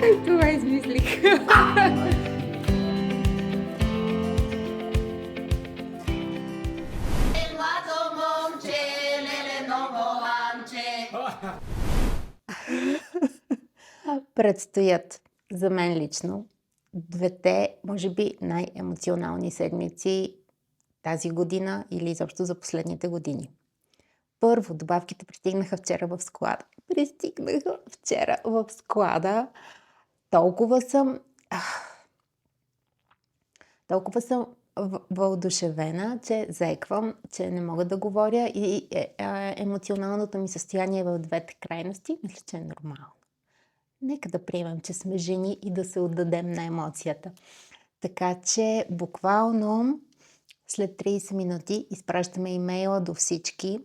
Това измислих. Младо момче, леле, много ламче. Предстоят за мен лично двете, може би, най-емоционални седмици тази година или изобщо за последните години. Първо, добавките пристигнаха вчера в склада. Толкова съм въодушевена, че заеквам, че не мога да говоря и емоционалното ми състояние е в двете крайности. Мисля, че е нормално. Нека да приемем, че сме жени и да се отдадем на емоцията. Така че буквално след 30 минути изпращаме имейла до всички,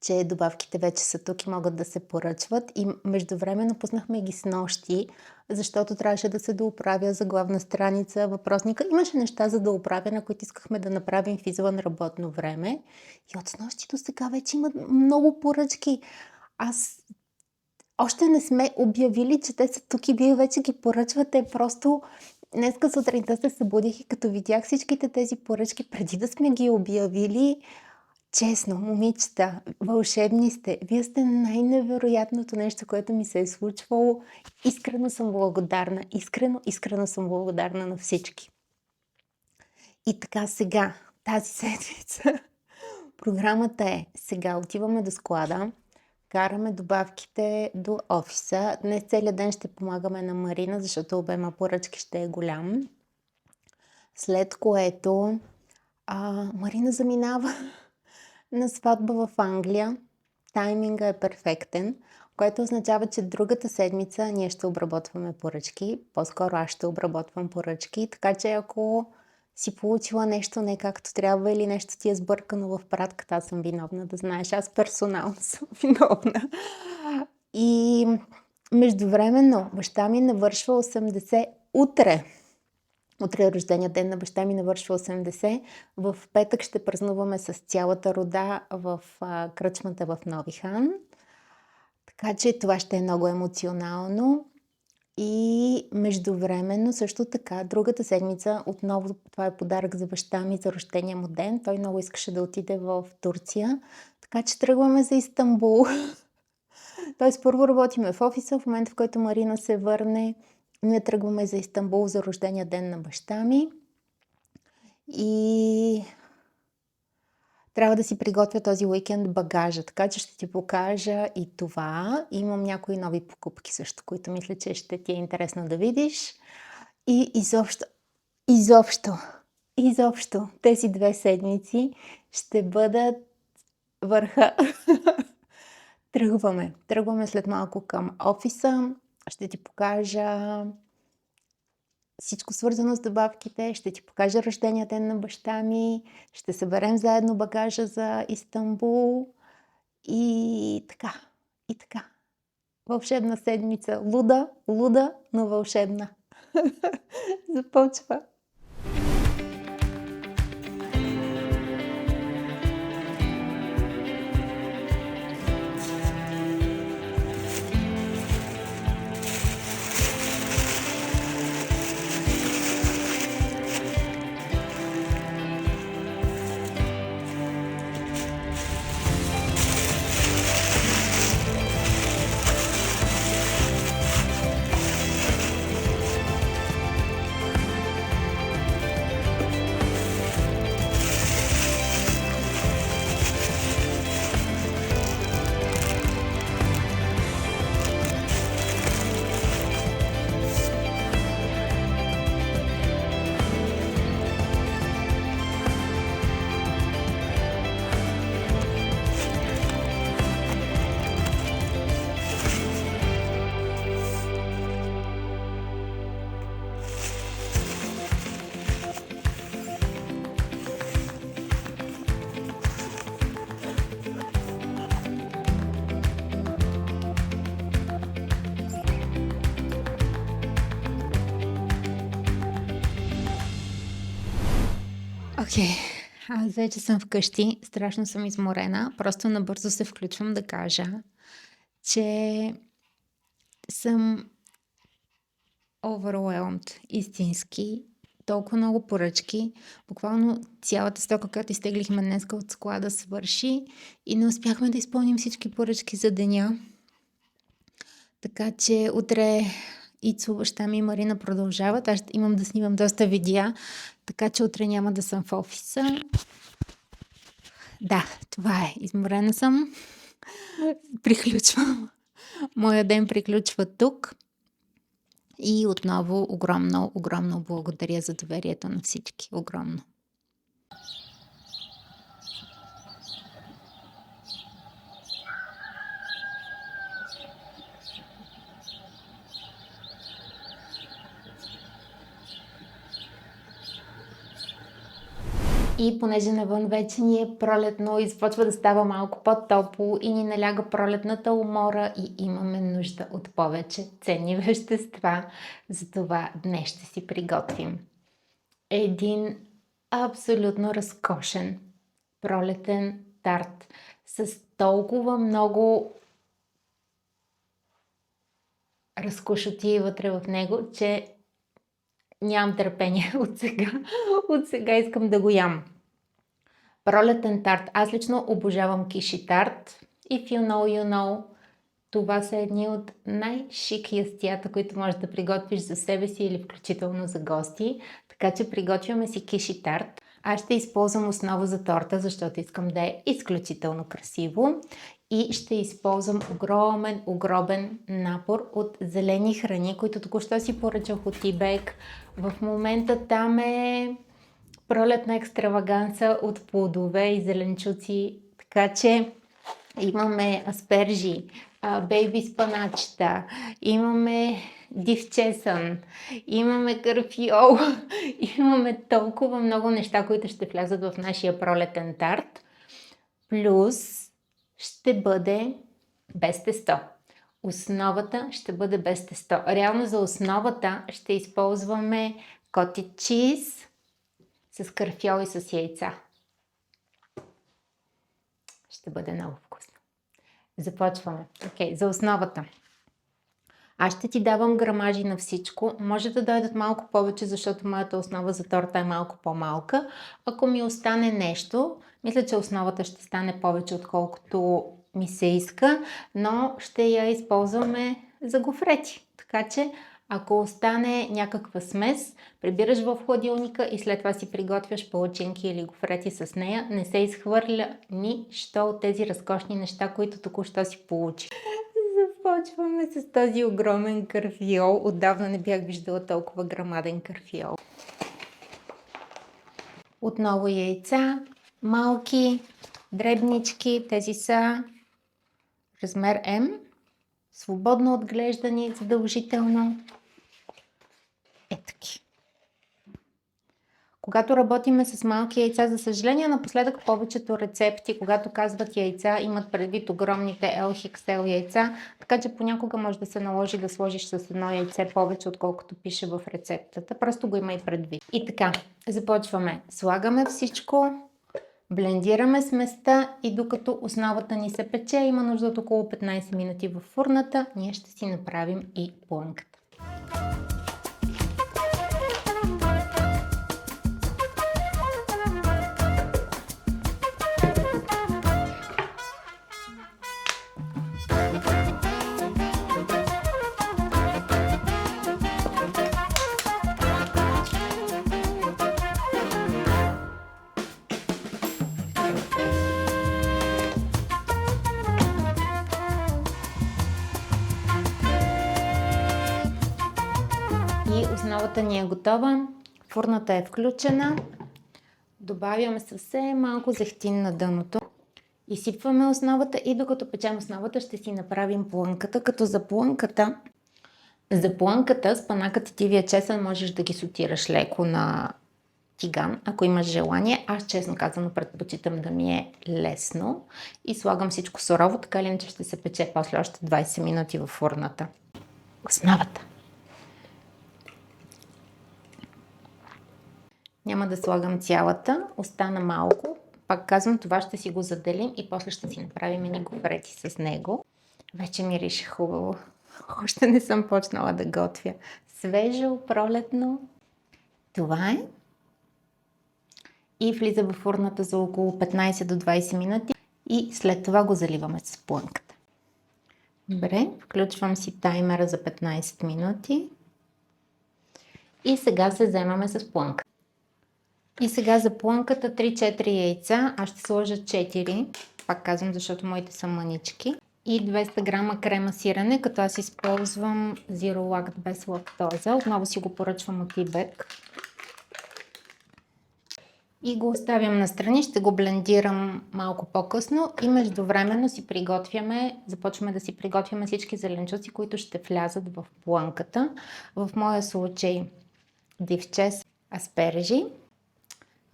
че добавките вече са тук и могат да се поръчват. И междувременно пуснахме ги снощи, защото трябваше да се дооправя за главна страница въпросника. Имаше неща за дооправяне, които искахме да направим в извън работно време. И от снощи до сега вече има много поръчки. Още не сме обявили, че те са тук и вие вече ги поръчвате. Просто днеска сутринта се събудих и като видях всичките тези поръчки, преди да сме ги обявили, честно, момичета, вълшебни сте. Вие сте най-невероятното нещо, което ми се е случвало. Искрено съм благодарна. Искрено съм благодарна на всички. И така сега, тази седмица, програмата е: сега отиваме до склада, караме добавките до офиса. Днес целият ден ще помагаме на Марина, защото обема поръчки ще е голям. След което Марина заминава на сватба в Англия. Тайминга е перфектен, което означава, че другата седмица ние ще обработваме поръчки. По-скоро аз ще обработвам поръчки, така че ако си получила нещо не както трябва или нещо ти е сбъркано в пратката, аз съм виновна, да знаеш. Аз персонално съм виновна. И междувременно баща ми навършва 80 утре. Утре е рождения ден на баща ми, навършва 80. В петък ще празнуваме с цялата рода в кръчмата в Нови хан. Така че това ще е много емоционално. И междувременно също така, другата седмица, отново това е подарък за баща ми за рождения му ден. Той много искаше да отиде в Турция. Така че тръгваме за Истанбул. Тоест първо работиме в офиса, в момента в който Марина се върне, ние тръгваме за Истанбул за рождения ден на баща ми. И трябва да си приготвя този уикенд багажа, така че ще ти покажа и това. Имам някои нови покупки също, които мисля, че ще ти е интересно да видиш. И изобщо тези 2 седмици ще бъдат върха. Тръгваме след малко към офиса. Ще ти покажа всичко свързано с добавките, ще ти покажа рождения ден на баща ми, ще съберем заедно багажа за Истанбул и така. Вълшебна седмица. Луда, но вълшебна. Започва. Окей, аз вече съм вкъщи, страшно съм изморена. Просто набързо се включвам да кажа, че съм overwhelmed, истински. Толкова много поръчки. Буквално цялата стока, която изтеглихме днес от склада, свърши и не успяхме да изпълним всички поръчки за деня. Така че утре Ицо, баща ми и Марина продължават. Аз ще имам да снимам доста видеа, така че утре няма да съм в офиса. Да, това е. Изморена съм. Приключвам. Моя ден приключва тук. И отново огромно, огромно благодаря за доверието на всички. Огромно. И понеже навън вече ни е пролетно и започва да става малко по-топло и ни наляга пролетната умора и имаме нужда от повече ценни вещества, затова днес ще си приготвим един абсолютно разкошен пролетен тарт с толкова много разкошотии вътре в него, че нямам търпение от сега искам да го ям. Пролетен тарт. Аз лично обожавам киши тарт. If you know, you know. Това са едни от най-шик ястията, които можеш да приготвиш за себе си или включително за гости. Така че приготвяме си киши тарт. Аз ще използвам основа за торта, защото искам да е изключително красиво. И ще използвам огромен набор от зелени храни, които току-що си поръчах от eBay. В момента там е пролетна екстраваганса от плодове и зеленчуци. Така че имаме аспержи, бейби спаначета, имаме див чесън, имаме карфиол, имаме толкова много неща, които ще влязат в нашия пролетен тарт. Плюс ще бъде без тесто. Основата ще бъде без тесто. Реално за основата ще използваме cottage cheese с карфиол и с яйца. Ще бъде много вкусно. Започваме. Окей, за основата. Аз ще ти давам грамажи на всичко. Може да дойдат малко повече, защото моята основа за торта е малко по-малка. Ако ми остане нещо, мисля, че основата ще стане повече, отколкото ми се иска, но ще я използваме за гофрети. Така че, ако остане някаква смес, прибираш в хладилника и след това си приготвяш палачинки или гофрети с нея. Не се изхвърля нищо от тези разкошни неща, които току-що си получи. Започваме с този огромен карфиол. Отдавна не бях виждала толкова грамаден карфиол. Отново яйца, малки, дребнички. Тези са размер М. Свободно отглеждани, задължително. Таки. Когато работиме с малки яйца, за съжаление, напоследък повечето рецепти, когато казват яйца, имат предвид огромните LXL яйца, така че понякога може да се наложи да сложиш с едно яйце повече, отколкото пише в рецептата. Просто го има и предвид. И така, започваме. Слагаме всичко, блендираме сместа и докато основата ни се пече, има нужда от около 15 минути в фурната, ние ще си направим и плънката. Основата ни е готова, фурната е включена, добавяме съвсем малко зехтин на дъното, изсипваме основата и докато печем основата ще си направим плънката, като за плънката спанакът и тивия чесън можеш да ги сотираш леко на тиган, ако имаш желание. Аз честно казано предпочитам да ми е лесно и слагам всичко сурово, така или иначе ще се пече после още 20 минути във фурната. Основата. Няма да слагам цялата, остана малко. Пак казвам, това ще си го заделим и после ще си направим едни гофрети с него. Вече мирише хубаво. Още не съм почнала да готвя. Свежо, пролетно. Това е. И влиза във фурната за около 15 до 20 минути. И след това го заливаме с плънката. Добре, включвам си таймера за 15 минути. И сега се вземаме с плънка. И сега за плънката 3-4 яйца. Аз ще сложа 4. Пак казвам, защото моите са мънички. И 200 грама крема сирене, като аз използвам Zero Lact без лактоза. Отново си го поръчвам от eBay. И го оставям настрани, ще го блендирам малко по-късно и междувременно започваме да си приготвяме всички зеленчуци, които ще влязат в плънката. В моя случай дивчес, аспержи,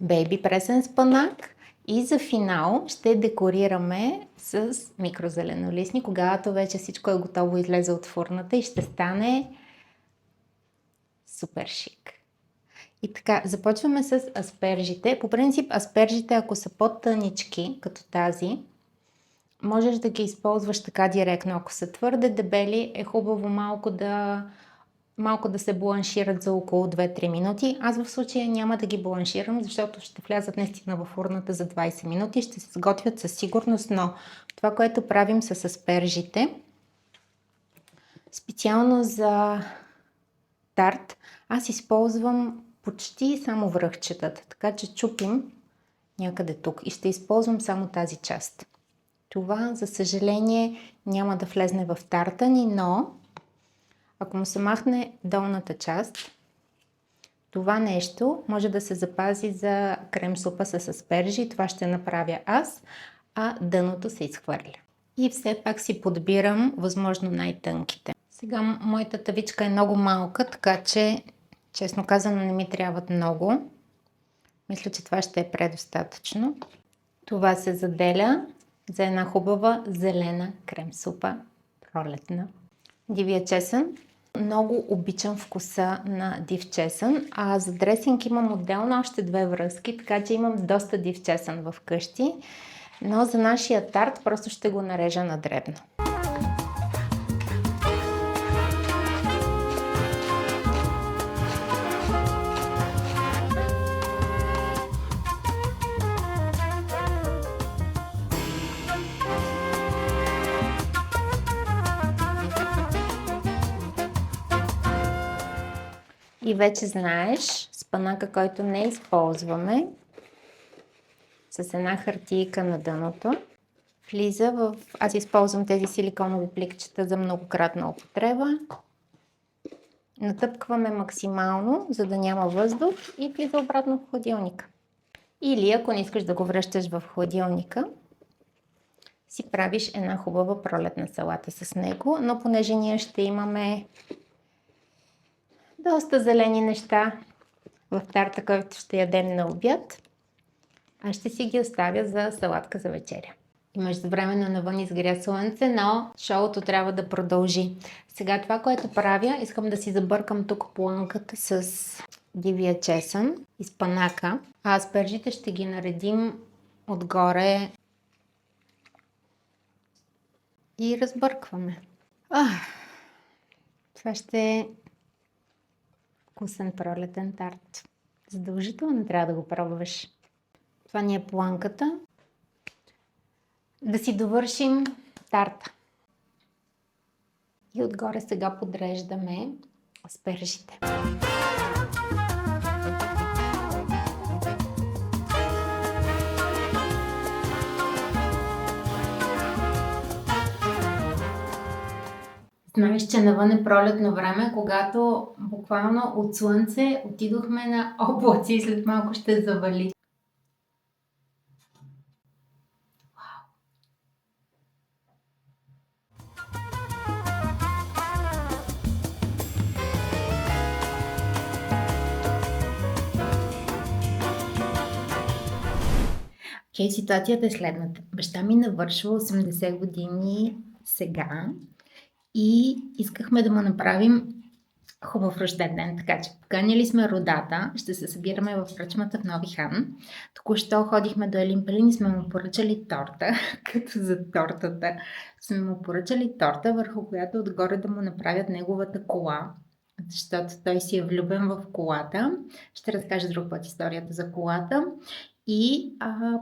бейби пресен спанак и за финал ще декорираме с микрозеленолистни, когато вече всичко е готово, излезе от фурната и ще стане супер шик. И така, започваме с аспержите. По принцип, аспержите, ако са по-тънички, като тази, можеш да ги използваш така директно. Ако са твърде дебели, е хубаво малко да се бланшират за около 2-3 минути. Аз в случая няма да ги бланширам, защото ще влязат наистина в фурната за 20 минути. Ще се сготвят със сигурност, но това, което правим с аспержите, специално за тарт, аз използвам почти само връхчетата, така че чупим някъде тук и ще използвам само тази част. Това, за съжаление, няма да влезне в тарта ни, но ако му се махне долната част, това нещо може да се запази за крем супа с аспержи. Това ще направя аз, а дъното се изхвърля. И все пак си подбирам възможно най-тънките. Сега моята тавичка е много малка, така че честно казано не ми трябват много. Мисля, че това ще е предостатъчно. Това се заделя за една хубава зелена крем супа, пролетна. Дивия чесън. Много обичам вкуса на див чесън, а за дресинг имам отделно още 2 връзки, така че имам доста див чесън в къщи. Но за нашия тарт просто ще го нарежа на дребно. И вече знаеш, спанака, който не използваме, с една хартийка на дъното, влиза в... Аз използвам тези силиконови пликчета за многократна употреба. Натъпкваме максимално, за да няма въздух и влиза обратно в хладилника. Или ако не искаш да го връщаш в хладилника, си правиш една хубава пролетна салата с него, но понеже ние ще имаме доста зелени неща в тарта, който ще ядем на обяд, аз ще си ги оставя за салатка за вечеря. И междувременно навън изгря слънце, но шоуто трябва да продължи. Сега това, което правя, искам да си забъркам тук плънката с дивия чесън и спанака, а аспержите ще ги наредим отгоре и разбъркваме. Това ще е вкусен пролетен тарт. Задължително трябва да го пробваш. Това ни е плънката. Да си довършим тарта. И отгоре сега подреждаме аспержите. Знаеш, че навън е пролетно време, когато буквално от слънце отидохме на облаци и след малко ще завали. Окей, ситуацията е следната. Баща ми навършва 80 години сега и искахме да му направим хубав рожден ден, така че поканили сме родата, ще се събираме в кръчмата в Нови хан. Току-що ходихме до Елин Пелин и сме му поръчали торта, като за тортата. Сме му поръчали торта, върху която отгоре да му направят неговата кола, защото той си е влюбен в колата. Ще разкажа друг път историята за колата. И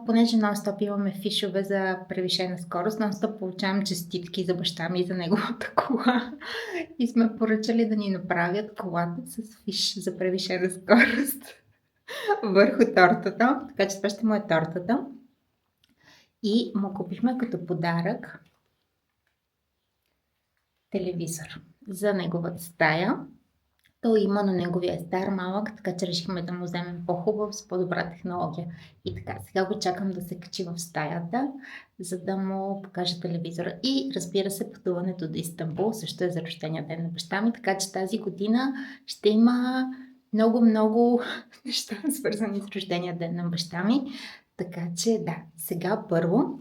понеже нон-стоп имаме фишове за превишена скорост, нон-стоп получавам честитки за баща ми и за неговата кола. И сме поръчали да ни направят колата с фиш за превишена скорост върху тортата. Така че това ще му е тортата. И му купихме като подарък телевизор за неговата стая. Той има, на неговия е стар, малък, така че решихме да му вземем по-хубав, с по-добра технология. И така, сега го чакам да се качи в стаята, за да му покажа телевизора. И разбира се, пътуването до Истанбул също е за рождения ден на баща ми, така че тази година ще има много неща, свързани с рождения ден на баща ми. Така че да, сега първо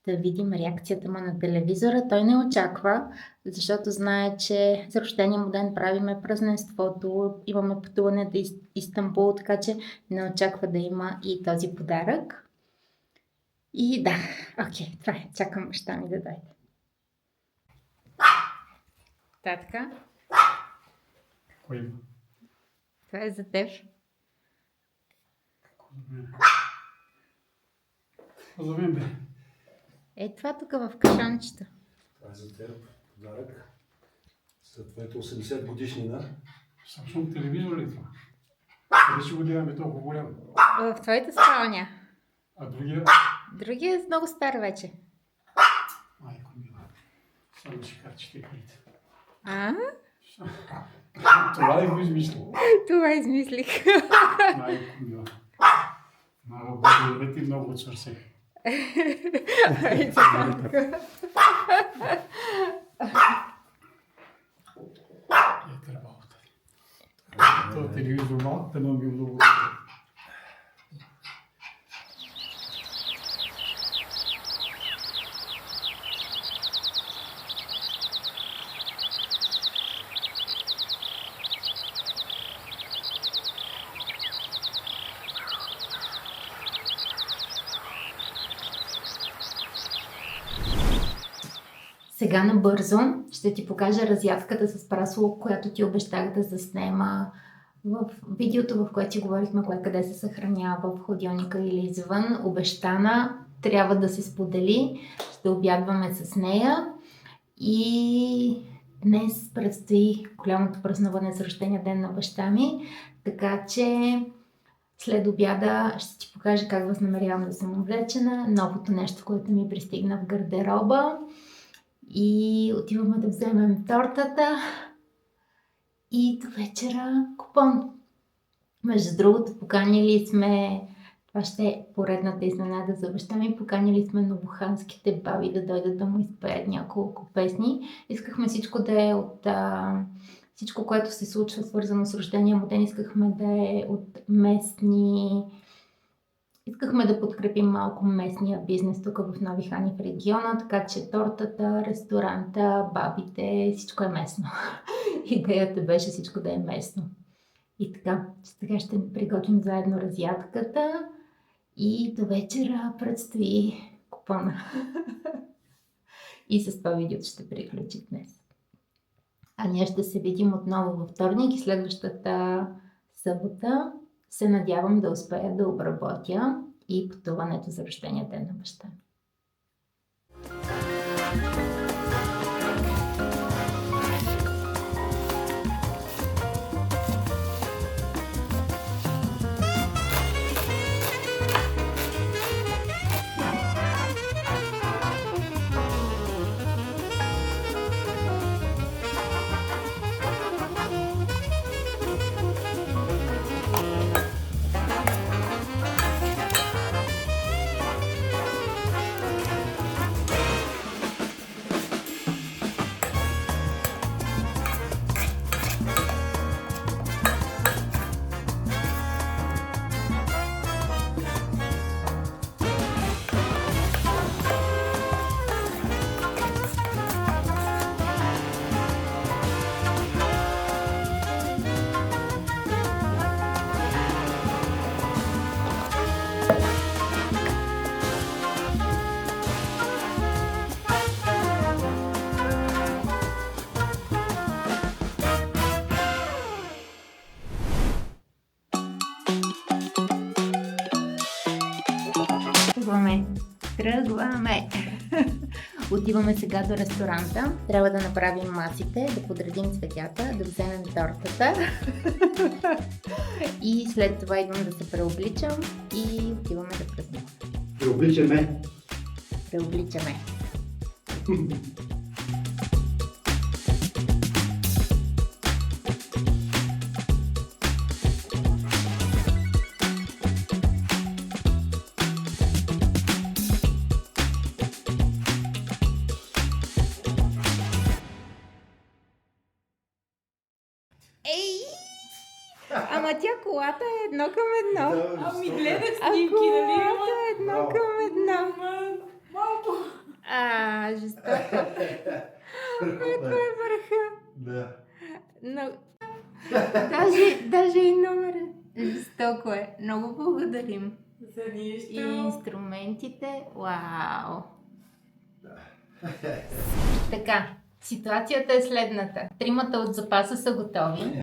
да видим реакцията му на телевизора. Той не очаква, защото знае, че за рождения му ден правиме празненството, имаме пътуване до Истанбул, така че не очаква да има и този подарък. И да, окей, това е. Чакам баща ми да дойде. Татка, Какво има? това е за теб. Какво за мен бе? Е, това тук в кашончето. Това е за теб подарък. За твоята 80 годишнина. Samsung телевизор ли е това? Къде ще го гледаме толкова голям? В твоята спалня. А другия? Другия е много стар вече. Майко мила. Само ще харчите парите. А? Това ли го измислил? Това измислих. Майко мила. Много благодаря ти, много отсвърсех. Айде, татко. Ето работа. Това телевизор малко, тъмън ми много. Сега набързо ще ти покажа разядката с прасло, която ти обещах да заснема в видеото, в което си говорихме къде се съхранява, в хладилника или извън. Обещана, трябва да се сподели. Ще обядваме с нея. И днес предстои голямото празнуване за рождения ден на баща ми. Така че след обяда ще ти покажа как възнамерявам да съм облечена. Новото нещо, което ми пристигна в гардероба. И отиваме да вземем тортата и до вечера купон. Между другото, поканили сме, това ще е поредната изненада за баща ми, поканили сме новоханските баби да дойдат да му изпеят няколко песни. Искахме всичко да е от всичко, което се случва свързано с рождения му ден, искахме да е от местни. Искахме да подкрепим малко местния бизнес тук в Нови хан и в региона, така че тортата, ресторанта, бабите, всичко е местно. Идеята беше всичко да е местно. И така, сега ще приготвим заедно разядката и до вечера предстои купона. И с това видеото ще приключи днес. А ние ще се видим отново във вторник и следващата събота. Се надявам да успея да обработя и пътуването за рождения ден на баща ми. Тръгваме! Отиваме сега до ресторанта. Трябва да направим масите, да подредим цветята, да вземем тортата. И след това идвам да се преобличам и отиваме да празнуваме. Преобличаме. Преобличаме. Ей! Ама тя колата е едно към едно. Ами гледах А снимки, нали? колата е едно Браво. към едно. Малко. Жестоко. Това е върха. Да. Но... даже и номер. Жестоко е. Много благодарим. За нищо. И инструментите. Вау! Така, ситуацията е следната. Тримата от запаса са готови.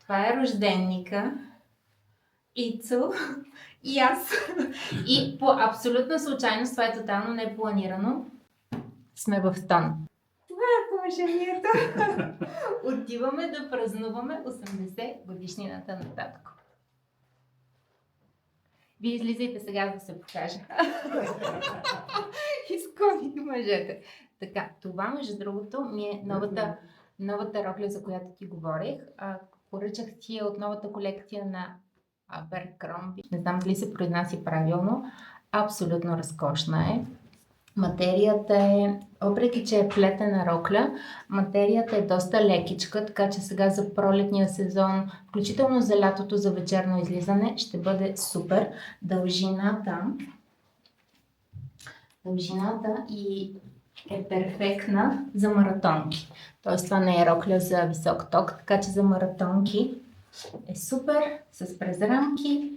Това е рожденника. Ицо и аз. И по абсолютна случайност, това е тотално непланирано, сме в тон. Това е положението. Отиваме да празнуваме 80 годишнината на татко. Вие излизайте сега да се покажа. Изкони мъжете. Така, това между другото ми е новата рокля, за която ти говорих. Поръчах ти я от новата колекция на Abercrombie. Не знам дали се произнася правилно. Абсолютно разкошна е. Материята е, въпреки че е плетена рокля, материята е доста лекичка, така че сега за пролетния сезон, включително за лятото, за вечерно излизане, ще бъде супер. Дължината и е перфектна за маратонки. Тоест това не е рокля за висок ток, така че за маратонки е супер, с презрамки.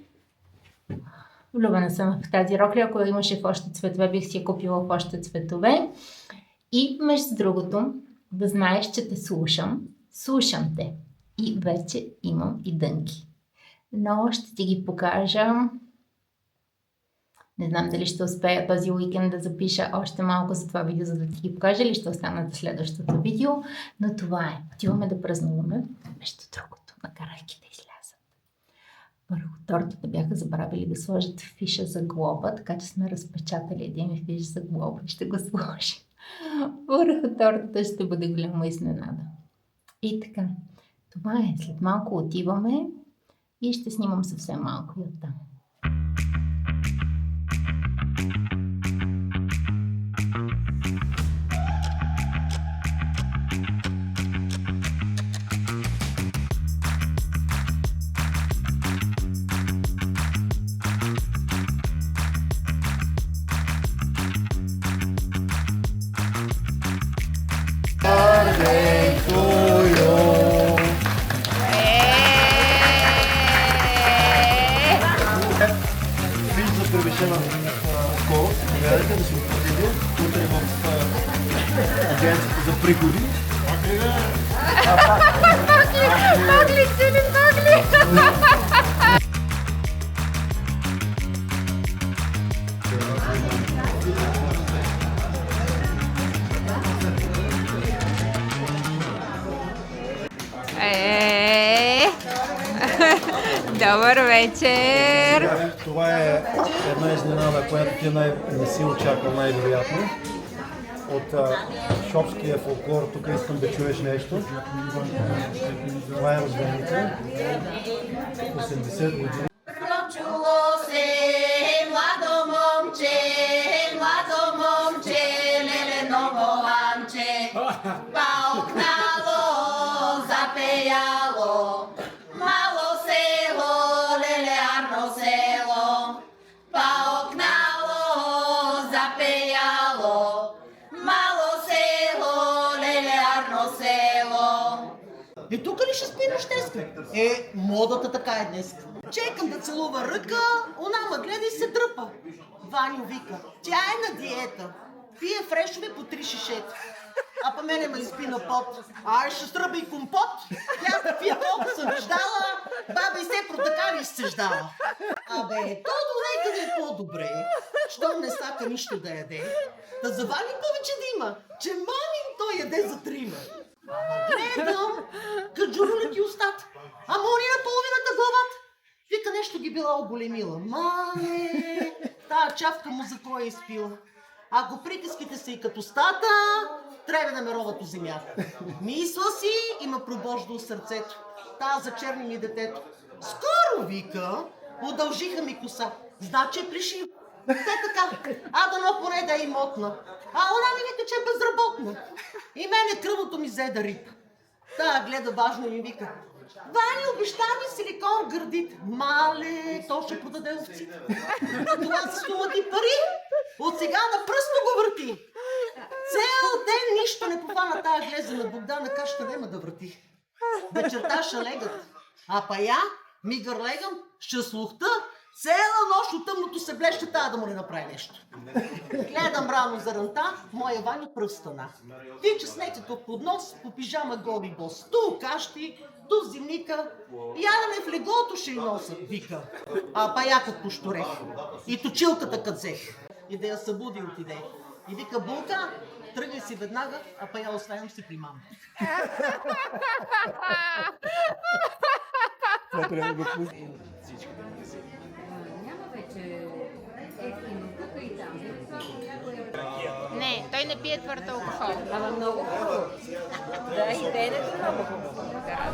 Влюбена съм в тази рокля. Ако имаше в още цветове, бих си я купила в още цветове. И между другото, да знаеш, че те слушам. Слушам те. И вече имам и дънки. Но ще ти ги покажа. Не знам дали ще успея този уикенд да запиша още малко за това видео, за да ти ги покажа, или ще останат в следващото видео. Но това е. Отиваме да празнуваме. Между другото, накарайки да излязат. Върху тортата бяха забравили да сложат фиша за глоба, така че сме разпечатали един фиш за глоба и ще го сложим. Върху тортата ще бъде голяма изненада. И така, това е. След малко отиваме и ще снимам съвсем малко и оттам. Виж за превишена скорост, заповядайте да се отпределя утре в агенцията за приходи. Погли, сили, погли! Добър вечер! Това е една изненада, която ти не си очаква най-вероятно. От шопския фолклор, тук искам да чуеш нещо. Това е рожденика. 80 години. Връчило се младо момче, леленово ланче, паукнало, запеяло, мало село, лелеарно село, паукнало, запеяло, мало село, лелеарно село. И тук ли ще спи нощеска? Модата така е днес. Чекам да целува ръка, она ма гледа и се дръпа. Ваню вика, тя е на диета. Пие фрешове по 3 шишета. А па мене ме изпи на пот. Ай, ще стръба и компот. Тя каквия толкова съм виждала, баба и се протакали изцеждала. Абе, то до някъде е по-добре, щом не сака нищо да яде. Да завали повече да има, че мамин той яде за трима. Ама гледам, каджуро ти устата, ама они на половината главата. Вика нещо ги била оголемила. Мале, тая чавка му за кой е изпила. Ако приказките са и като стата, трябва да ме роват у земята. Мисла си и ме пробожда у сърцето. Та зачерни ми детето. Скоро, вика, удължиха ми коса. Значи е пришил. Те така, дано поне да е имотна. А она ми вика, че е безработна. И мене кръвното ми взе да рипа. Та гледа важно и ми вика: Вани, обеща ми силикон в гърдите. Мале, то ще продаде овците. А това са стомати пари. От сега на пръсто го върти. Цел ден нищо не попана тая глезена Богдана, кашата нема да върти. Вечерта ще легат. А па я, ми гърлегам, ще слухта, цела нощ от тъмното се блеща тая да му не направи нещо. Гледам рано заранта, моя Ваня пръв стана. Тича с нетето под нос, по пижама голи бос. Ту у кащи, ту в зимника. Ядене в леглото ще й носа, вика. А па я като пошторех. И точилката кът взех. И да я събуди отиде. И вика: Булка, тръгай си веднага, а па я оставям си при мама. Това трябва да го пусне. Няма вече ефтино, тук и там. Не, той не пие твърд алкохол. Ама много хубаво. Да, и те не са много хубаво. Да.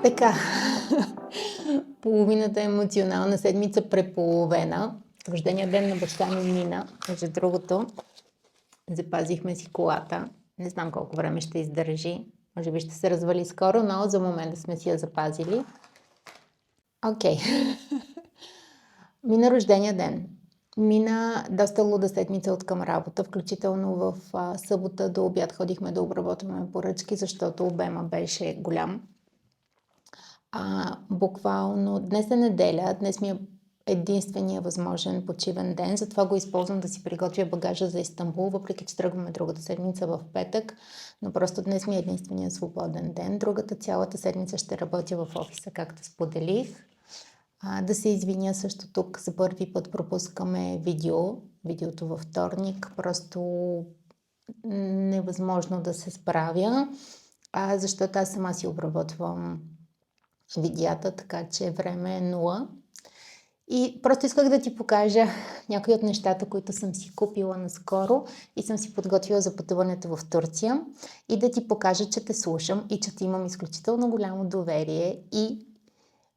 Така, половината емоционална седмица преполовена. Рождения ден на баща ми мина. Между другото, запазихме си колата. Не знам колко време ще издържи. Може би ще се развали скоро, но за момента сме си я запазили. Окей. Мина рождения ден. Мина доста луда седмица от към работа, включително в събота до обяд ходихме да обработваме поръчки, защото обема беше голям. Буквално днес е неделя, днес ми е единствения възможен почивен ден, затова го използвам да си приготвя багажа за Истанбул, въпреки че тръгваме другата седмица в петък, но просто днес ми е единствения свободен ден. Другата цялата седмица ще работя в офиса, както споделих. Да се извиня също тук, за първи път пропускаме видеото във вторник, просто невъзможно да се справя, защото аз сама си обработвам видеята, така че време е 0. И просто исках да ти покажа някои от нещата, които съм си купила наскоро и съм си подготвила за пътуването в Турция и да ти покажа, че те слушам и че ти имам изключително голямо доверие и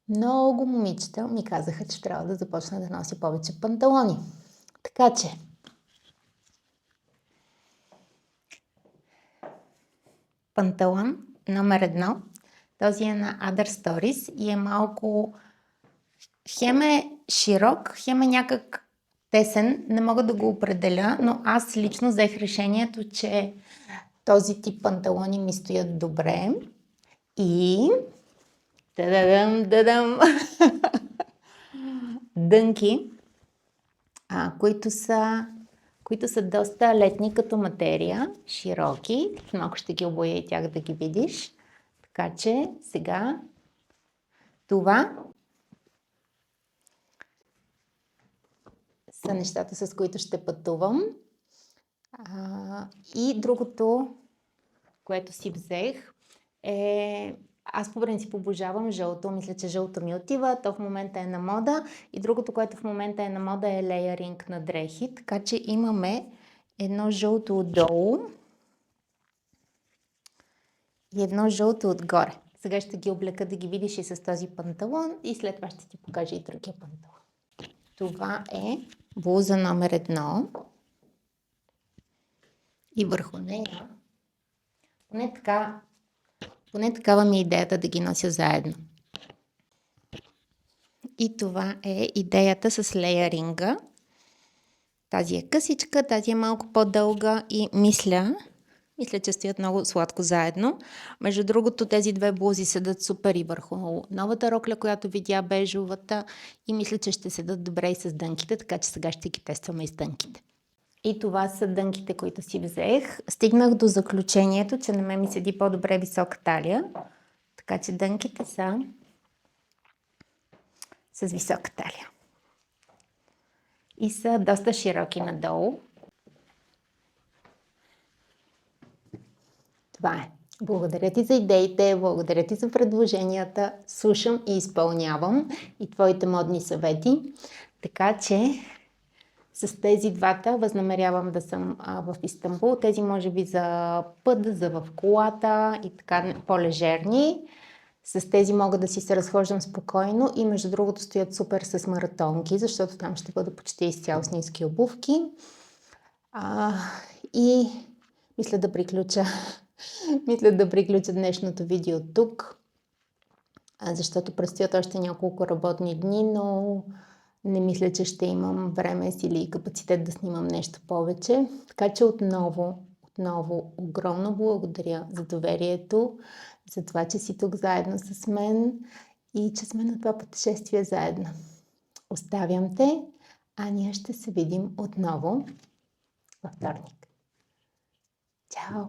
много момичета ми казаха, че трябва да започна да нося повече панталони. Така че панталон номер 1. Този е на Other Stories и е малко хем е широк, хем е някак тесен, не мога да го определя, но аз лично взех решението, че този тип панталони ми стоят добре и дънки, които са доста летни като материя, широки, малко ще ги обоя и тях да ги видиш. Така че сега това са нещата, с които ще пътувам. И другото, което си взех е... Аз по принцип обожавам жълто. Мисля, че жълто ми отива. То в момента е на мода. И другото, което в момента е на мода е леяринг на дрехи. Така че имаме едно жълто отдолу и едно жълто отгоре. Сега ще ги облека да ги видиш и с този панталон и след това ще ти покажа и другия панталон. Това е блуза номер 1 и върху нея поне такава ми е идеята да ги нося заедно. И това е идеята с леяринга. Тази е късичка, тази е малко по-дълга и мисля, че стоят много сладко заедно. Между другото, тези две блузи седат супер и върху новата рокля, която видя бежовата, и мисля, че ще седат добре и с дънките, така че сега ще ги тестваме и с дънките. И това са дънките, които си взех. Стигнах до заключението, че на мен ми седи по-добре висока талия, така че дънките са с висока талия. И са доста широки надолу. Това е. Благодаря ти за идеите, благодаря ти за предложенията. Слушам и изпълнявам и твоите модни съвети. Така че с тези двата възнамерявам да съм в Истанбул. Тези може би за път, за в колата и така по-лежерни. С тези мога да си се разхождам спокойно и между другото стоят супер с маратонки, защото там ще бъда почти изцяло с ниски обувки. И мисля да приключа днешното видео тук, защото предстоят още няколко работни дни, но не мисля, че ще имам време, сили и капацитет да снимам нещо повече. Така че отново огромно благодаря за доверието, за това, че си тук заедно с мен и че сме на това пътешествие заедно. Оставям те, а ние ще се видим отново във вторник. Чао!